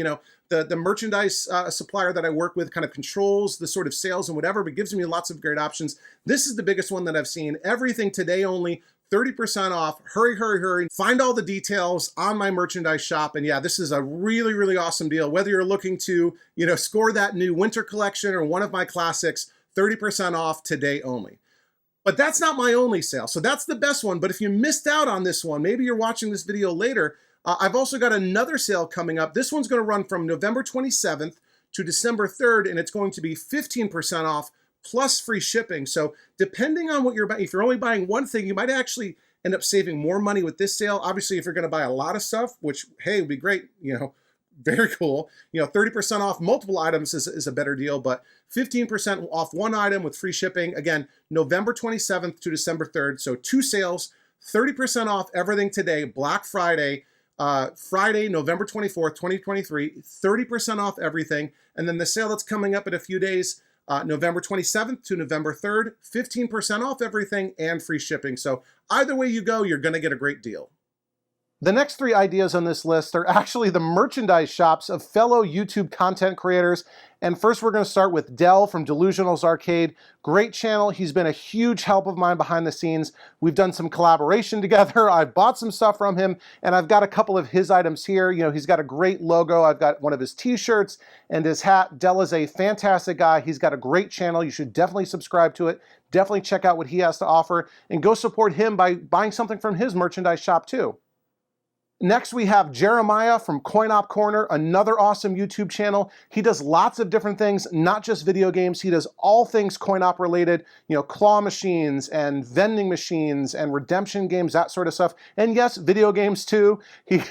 The merchandise supplier that I work with kind of controls the sort of sales and whatever, but gives me lots of great options. This is the biggest one that I've seen. Everything today only. 30% off. Hurry, hurry, hurry. Find all the details on my merchandise shop. And yeah, this is a really, really awesome deal. Whether you're looking to, score that new winter collection or one of my classics, 30% off today only. But that's not my only sale. So that's the best one. But if you missed out on this one, maybe you're watching this video later, I've also got another sale coming up. This one's going to run from November 27th to December 3rd, and it's going to be 15% off plus free shipping. So depending on what you're buying, if you're only buying one thing, you might actually end up saving more money with this sale. Obviously, if you're going to buy a lot of stuff, which, hey, would be great, very cool. 30% off multiple items is a better deal, but 15% off one item with free shipping. Again, November 27th to December 3rd. So 2 sales, 30% off everything today, Black Friday, Friday, November 24th, 2023, 30% off everything. And then the sale that's coming up in a few days, November 27th to November 3rd, 15% off everything and free shipping. So either way you go, you're going to get a great deal. The next 3 ideas on this list are actually the merchandise shops of fellow YouTube content creators. And first we're going to start with Dell from Delusionals Arcade. Great channel. He's been a huge help of mine behind the scenes. We've done some collaboration together. I've bought some stuff from him, and I've got a couple of his items here. He's got a great logo. I've got one of his t-shirts and his hat. Dell is a fantastic guy. He's got a great channel. You should definitely subscribe to it. Definitely check out what he has to offer and go support him by buying something from his merchandise shop too. Next, we have Jeremiah from Coin Op Corner, another awesome YouTube channel. He does lots of different things, not just video games. He does all things coin op related, claw machines and vending machines and redemption games, that sort of stuff. And yes, video games too. He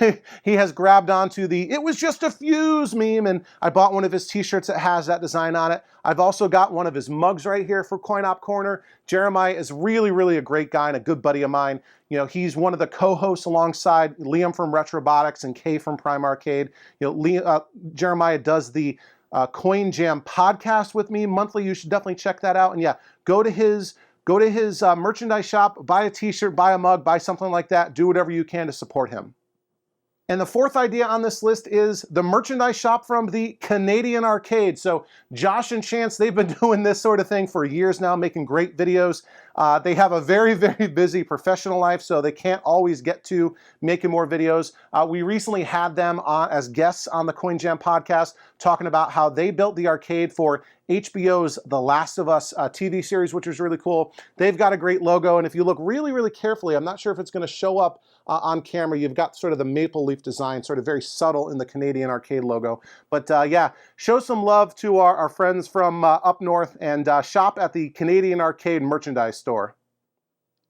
has grabbed onto the "it was just a fuse" meme, and I bought one of his t-shirts that has that design on it. I've also got one of his mugs right here for Coin Op Corner. Jeremiah is really, really a great guy and a good buddy of mine. He's one of the co-hosts alongside Liam from Retrobotics and Kay from Prime Arcade. Jeremiah does the Coin Jam podcast with me monthly. You should definitely check that out. And yeah, go to his merchandise shop, buy a t-shirt, buy a mug, buy something like that. Do whatever you can to support him. And the 4th idea on this list is the merchandise shop from the Canadian Arcade. So Josh and Chance, they've been doing this sort of thing for years now, making great videos. They have a very, very busy professional life, so they can't always get to making more videos. We recently had them on as guests on the Coin Jam podcast, talking about how they built the arcade for HBO's The Last of Us TV series, which was really cool. They've got a great logo, and if you look really, really carefully, I'm not sure if it's going to show up on camera, you've got sort of the maple leaf design, sort of very subtle in the Canadian Arcade logo. But yeah, show some love to our friends from up north and shop at the Canadian Arcade merchandise store.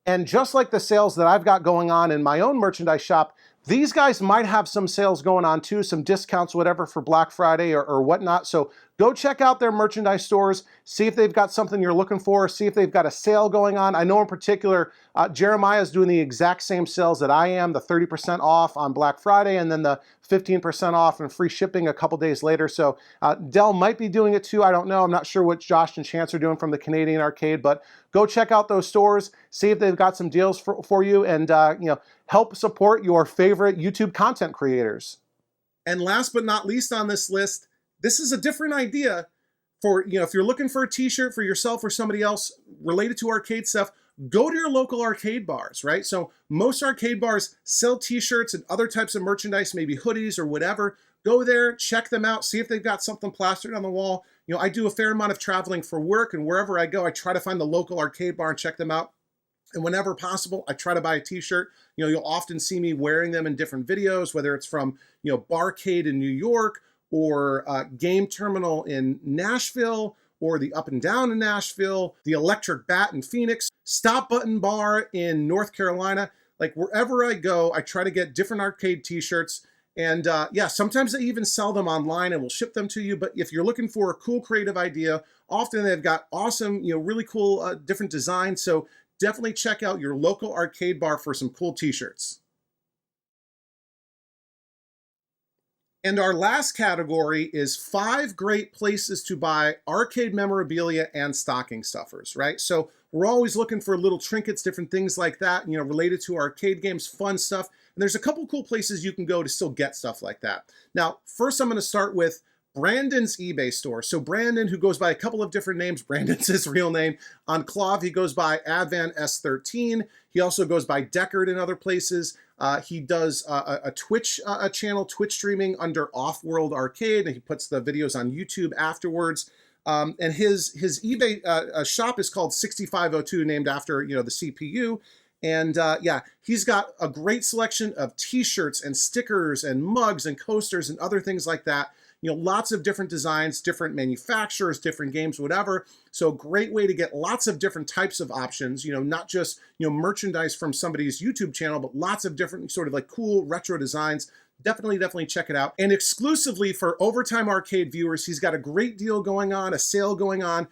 And just like the sales that I've got going on in my own merchandise shop, these guys might have some sales going on too, some discounts, whatever, for Black Friday or whatnot. So go check out their merchandise stores, see if they've got something you're looking for, see if they've got a sale going on. I know in particular, Jeremiah is doing the exact same sales that I am, the 30% off on Black Friday and then the 15% off and free shipping a couple days later. So Dell might be doing it too. I don't know. I'm not sure what Josh and Chance are doing from the Canadian Arcade, but go check out those stores, see if they've got some deals for you, and help support your favorite YouTube content creators. And last but not least on this list, this is a different idea for, if you're looking for a t-shirt for yourself or somebody else related to arcade stuff, go to your local arcade bars, right? So most arcade bars sell t-shirts and other types of merchandise, maybe hoodies or whatever. Go there, check them out, see if they've got something plastered on the wall. I do a fair amount of traveling for work, and wherever I go, I try to find the local arcade bar and check them out. And whenever possible, I try to buy a t-shirt. You'll often see me wearing them in different videos, whether it's from, Barcade in New York or Game Terminal in Nashville or the Up and Down in Nashville, the Electric Bat in Phoenix, Stop Button Bar in North Carolina. Like wherever I go, I try to get different arcade t-shirts. And yeah, sometimes they even sell them online and will ship them to you. But if you're looking for a cool creative idea, often they've got awesome, really cool different designs. So definitely check out your local arcade bar for some cool t-shirts. And our last category is 5 great places to buy arcade memorabilia and stocking stuffers, right? So we're always looking for little trinkets, different things like that, related to arcade games, fun stuff. And there's a couple cool places you can go to still get stuff like that. Now, first I'm going to start with Brandon's eBay store. So Brandon, who goes by a couple of different names, Brandon's his real name. On Clav, he goes by Advan S13. He also goes by Deckard in other places. He does a Twitch channel, Twitch streaming under Off-World Arcade, and he puts the videos on YouTube afterwards. And his eBay shop is called 6502, named after the CPU. And yeah, he's got a great selection of t-shirts and stickers and mugs and coasters and other things like that. Lots of different designs, different manufacturers, different games, whatever. So great way to get lots of different types of options, not just, merchandise from somebody's YouTube channel, but lots of different sort of like cool retro designs. Definitely check it out. And exclusively for Overtime Arcade viewers, he's got a great deal going on, a sale going on.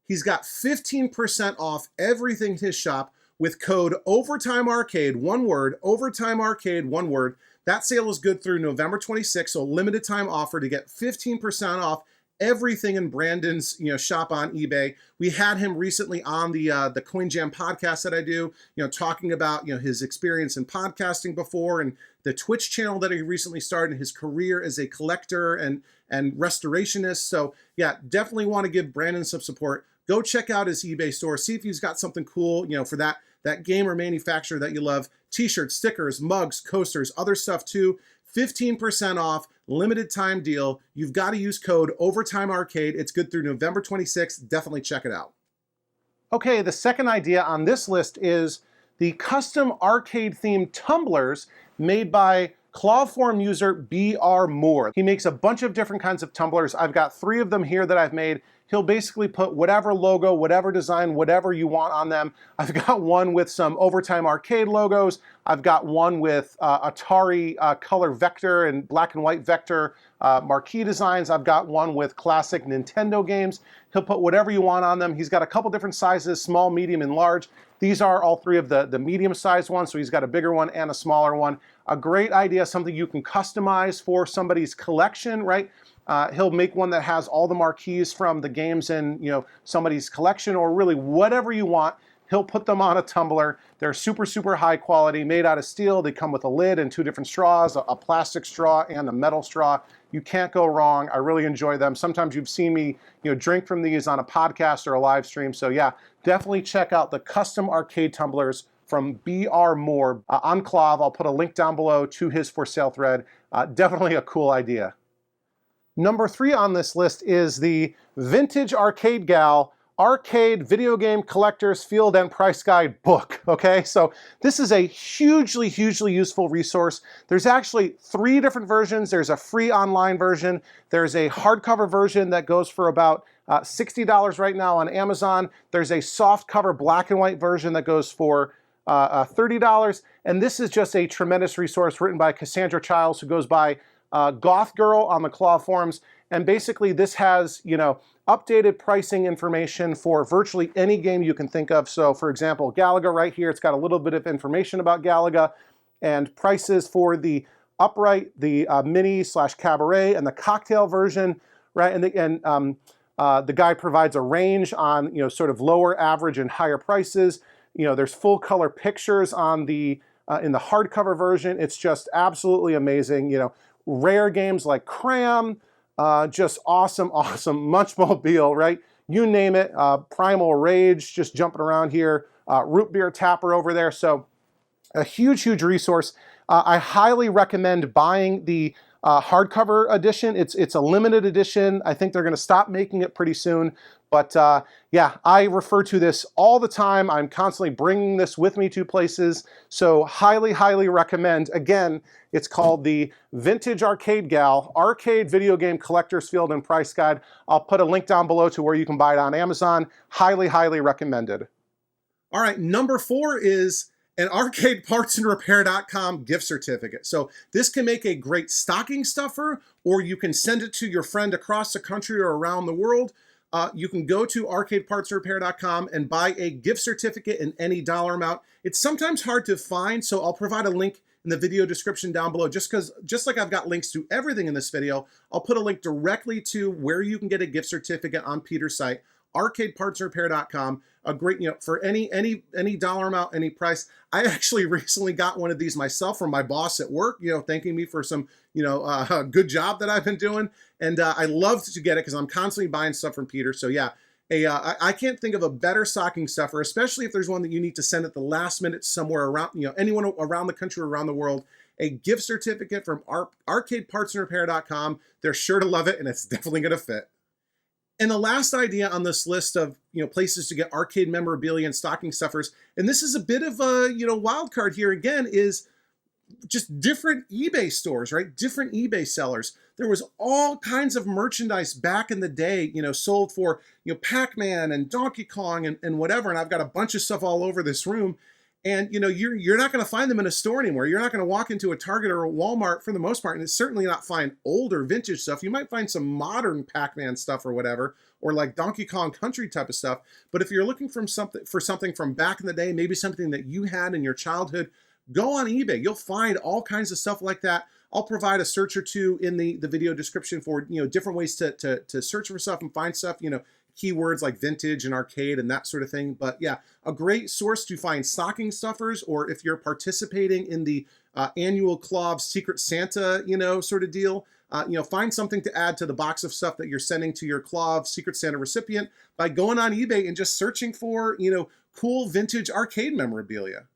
He's got 15% off everything in his shop with code Overtime Arcade, one word, Overtime Arcade, one word. That sale is good through November 26th, so limited time offer to get 15% off everything in Brandon's shop on eBay. We had him recently on the Coin Jam podcast that I do, talking about his experience in podcasting before and the Twitch channel that he recently started, his career as a collector and restorationist. So yeah, definitely want to give Brandon some support. Go check out his eBay store, see if he's got something cool, for that game or manufacturer that you love. T-shirts, stickers, mugs, coasters, other stuff too. 15% off, limited time deal. You've got to use code Overtime Arcade. It's good through November 26th. Definitely check it out. Okay, the second idea on this list is the custom arcade themed tumblers made by Clawform user BR Moore. He makes a bunch of different kinds of tumblers. I've got 3 of them here that I've made. He'll basically put whatever logo, whatever design, whatever you want on them. I've got one with some Overtime Arcade logos. I've got one with Atari color vector and black and white vector marquee designs. I've got one with classic Nintendo games. He'll put whatever you want on them. He's got a couple different sizes, small, medium, and large. These are all 3 of the medium-sized ones, so he's got a bigger one and a smaller one. A great idea, something you can customize for somebody's collection, right? He'll make one that has all the marquees from the games in somebody's collection, or really whatever you want. He'll put them on a tumbler. They're super high quality, made out of steel. They come with a lid and 2 different straws, a plastic straw and a metal straw. You can't go wrong. I really enjoy them. Sometimes you've seen me drink from these on a podcast or a live stream. So yeah, definitely check out the custom arcade tumblers from BR Moore on Clav. I'll put a link down below to his for sale thread. Definitely a cool idea. Number 3 on this list is the Vintage Arcade Gal Arcade Video Game Collectors Field and Price Guide book, okay? So this is a hugely, hugely useful resource. There's actually 3 different versions. There's a free online version. There's a hardcover version that goes for about $60 right now on Amazon. There's a soft cover black and white version that goes for $30. And this is just a tremendous resource written by Cassandra Childs, who goes by Goth Girl on the Claw forums. And basically this has, you know, updated pricing information for virtually any game you can think of. So for example, Galaga right here, it's got a little bit of information about Galaga and prices for the upright, the mini / cabaret, and the cocktail version, right? And the guide provides a range on, you know, sort of lower, average, and higher prices. You know, there's full color pictures on the in the hardcover version. It's just absolutely amazing. You know, rare games like Cram, just awesome, awesome. Munchmobile, right? You name it. Primal Rage, just jumping around here. Root Beer Tapper over there. So a huge, huge resource. I highly recommend buying the hardcover edition. It's a limited edition. I think they're going to stop making it pretty soon. But yeah, I refer to this all the time. I'm constantly bringing this with me to places. So highly, highly recommend. Again, it's called the Vintage Arcade Gal, Arcade Video Game Collectors Field and Price Guide. I'll put a link down below to where you can buy it on Amazon. Highly, highly recommended. All right, number 4 is an arcadepartsandrepair.com gift certificate. So this can make a great stocking stuffer, or you can send it to your friend across the country or around the world. You can go to arcadepartsandrepair.com and buy a gift certificate in any dollar amount. It's sometimes hard to find, so I'll provide a link in the video description down below. Just like I've got links to everything in this video, I'll put a link directly to where you can get a gift certificate on Peter's site, arcadepartsandrepair.com. A great, you know, for any dollar amount, any price. I actually recently got one of these myself from my boss at work, you know, thanking me for some, you know, good job that I've been doing. And I love to get it because I'm constantly buying stuff from Peter. So yeah, I can't think of a better stocking stuffer, especially if there's one that you need to send at the last minute somewhere around, you know, anyone around the country or around the world. A gift certificate from arcadepartsandrepair.com. They're sure to love it, and it's definitely going to fit. And the last idea on this list of, you know, places to get arcade memorabilia and stocking stuffers, and this is a bit of a, you know, wild card here again, is just different eBay stores, right? Different eBay sellers. There was all kinds of merchandise back in the day, you know, sold for, you know, Pac-Man and Donkey Kong and whatever. And I've got a bunch of stuff all over this room. And, you know, you're not going to find them in a store anymore. You're not going to walk into a Target or a Walmart for the most part, and it's certainly not find older vintage stuff. You might find some modern Pac-Man stuff or whatever, or like Donkey Kong Country type of stuff. But if you're looking for something from back in the day, maybe something that you had in your childhood, go on eBay. You'll find all kinds of stuff like that. I'll provide a search or two in the video description for, you know, different ways to search for stuff and find stuff, you know, keywords like vintage and arcade and that sort of thing. But yeah, a great source to find stocking stuffers, or if you're participating in the annual Claw Secret Santa, you know, sort of deal, you know, find something to add to the box of stuff that you're sending to your Claw Secret Santa recipient by going on eBay and just searching for, you know, cool vintage arcade memorabilia.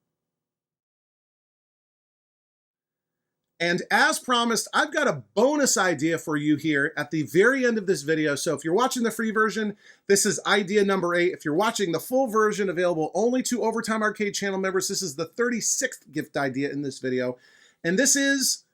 And as promised, I've got a bonus idea for you here at the very end of this video. So if you're watching the free version, this is idea number 8. If you're watching the full version available only to Overtime Arcade channel members, this is the 36th gift idea in this video. And this is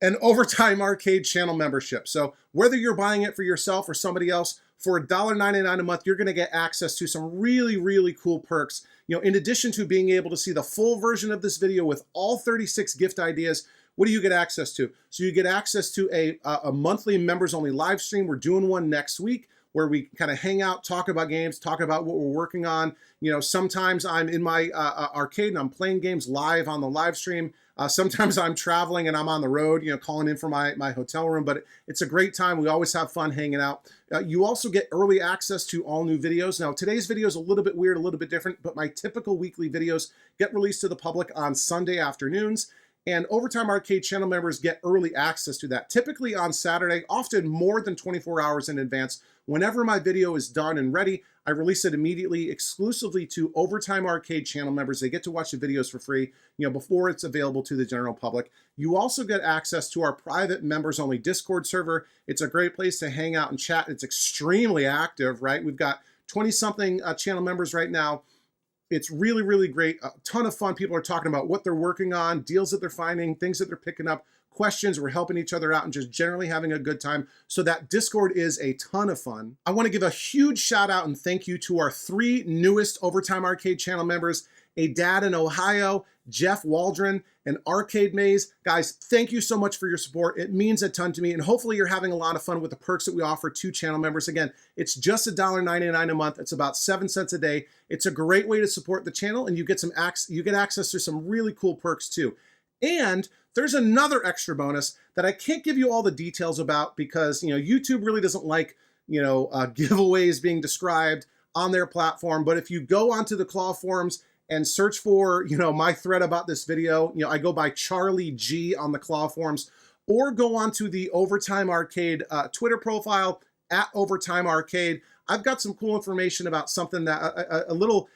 an Overtime Arcade channel membership. So whether you're buying it for yourself or somebody else, for $1.99 a month, you're going to get access to some really, really cool perks. You know, in addition to being able to see the full version of this video with all 36 gift ideas, what do you get access to? So you get access to a monthly members-only live stream. We're doing one next week where we kind of hang out, talk about games, talk about what we're working on. You know, sometimes I'm in my arcade and I'm playing games live on the live stream. Sometimes I'm traveling and I'm on the road, you know, calling in from my hotel room, but it's a great time. We always have fun hanging out. You also get early access to all new videos. Now, today's video is a little bit weird, a little bit different, but my typical weekly videos get released to the public on Sunday afternoons. And Overtime Arcade channel members get early access to that, typically on Saturday, often more than 24 hours in advance. Whenever my video is done and ready, I release it immediately, exclusively to Overtime Arcade channel members. They get to watch the videos for free, you know, before it's available to the general public. You also get access to our private members-only Discord server. It's a great place to hang out and chat. It's extremely active, right? We've got 20-something channel members right now. It's really, really great. A ton of fun. People are talking about what they're working on, deals that they're finding, things that they're picking up, questions. We're helping each other out and just generally having a good time. So that Discord is a ton of fun. I want to give a huge shout out and thank you to our 3 newest Overtime Arcade channel members, a dad in Ohio, Jeff Waldron, and Arcade Maze. Guys, thank you so much for your support. It means a ton to me, and hopefully you're having a lot of fun with the perks that we offer to channel members. Again, it's just $1.99 a month. It's about 7 cents a day. It's a great way to support the channel, and you get access to some really cool perks too. And there's another extra bonus that I can't give you all the details about because, YouTube really doesn't like, giveaways being described on their platform. But if you go onto the Claw forums and search for, my thread about this video, I go by Charlie G on the Claw forums, or go onto the Overtime Arcade Twitter profile at Overtime Arcade. I've got some cool information about something that a little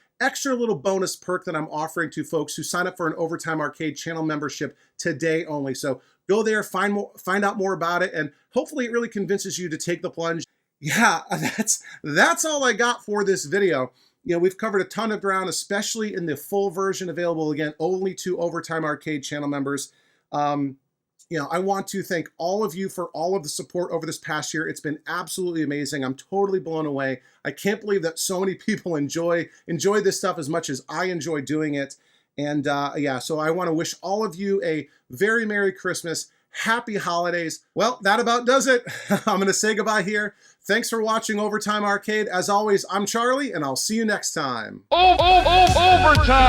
bonus perk that I'm offering to folks who sign up for an Overtime Arcade channel membership today only. So go there, find out more about it, and hopefully it really convinces you to take the plunge. Yeah, that's all I got for this video. We've covered a ton of ground, especially in the full version available, again, only to Overtime Arcade channel members. I want to thank all of you for all of the support over this past year. It's been absolutely amazing. I'm totally blown away. I can't believe that so many people enjoy this stuff as much as I enjoy doing it. And so I want to wish all of you a very Merry Christmas, Happy Holidays. Well, that about does it. I'm going to say goodbye here. Thanks for watching Overtime Arcade. As always, I'm Charlie, and I'll see you next time. Overtime!